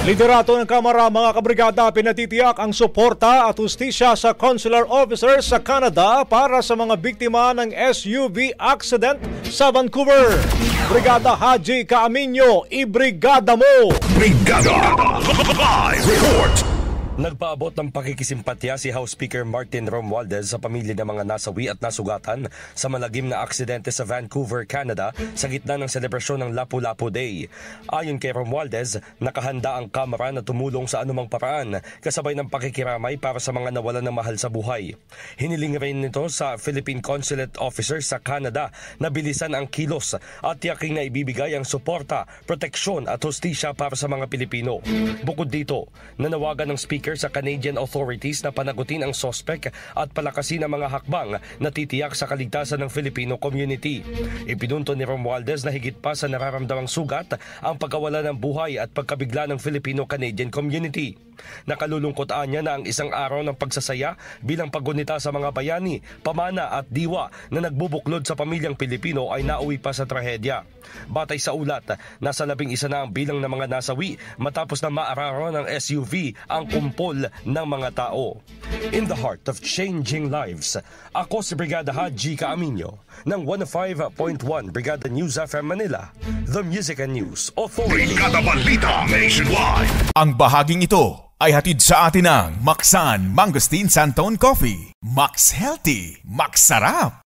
Liderato ng Kamara, mga kabrigada, pinatitiyak ang suporta at hustisya sa consular officers sa Canada para sa mga biktima ng SUV accident sa Vancouver. Brigada Haji Caaminyo, ibrigada mo! Brigada Live Report! Nagpaabot ng pakikisimpatya si House Speaker Martin Romualdez sa pamilya ng mga nasawi at nasugatan sa malagim na aksidente sa Vancouver, Canada sa gitna ng selebrasyon ng Lapu-Lapu Day. Ayon kay Romualdez, nakahanda ang Kamara na tumulong sa anumang paraan kasabay ng pakikiramay para sa mga nawalan ng mahal sa buhay. Hiniling rin nito sa Philippine Consulate Officers sa Canada na bilisan ang kilos at tiyaking na ibibigay ang suporta, proteksyon at hustisya para sa mga Pilipino. Bukod dito, nanawagan ng Speaker sa Canadian authorities na panagutin ang sospek at palakasin ang mga hakbang na titiyak sa kaligtasan ng Filipino community. Ipinunto ni Romualdez na higit pa sa nararamdamang sugat ang pagkawala ng buhay at pagkabigla ng Filipino-Canadian community. Nakalulungkot niya na ang isang araw ng pagsasaya bilang paggunita sa mga bayani, pamana at diwa na nagbubuklod sa pamilyang Pilipino ay nauwi pa sa trahedya. Batay sa ulat, nasa 11 na ang bilang ng mga nasawi matapos na maararo ng SUV ang kumpol ng mga tao. In the heart of changing lives, ako si Brigada Haji Caaminyo ng 105.1 Brigada News FM Manila, The Music and News Authority. Brigada Balita Nationwide. Ang bahaging ito ay hatid sa atin ng Maxan Mangosteen Santon Coffee. Max Healthy, Max Sarap.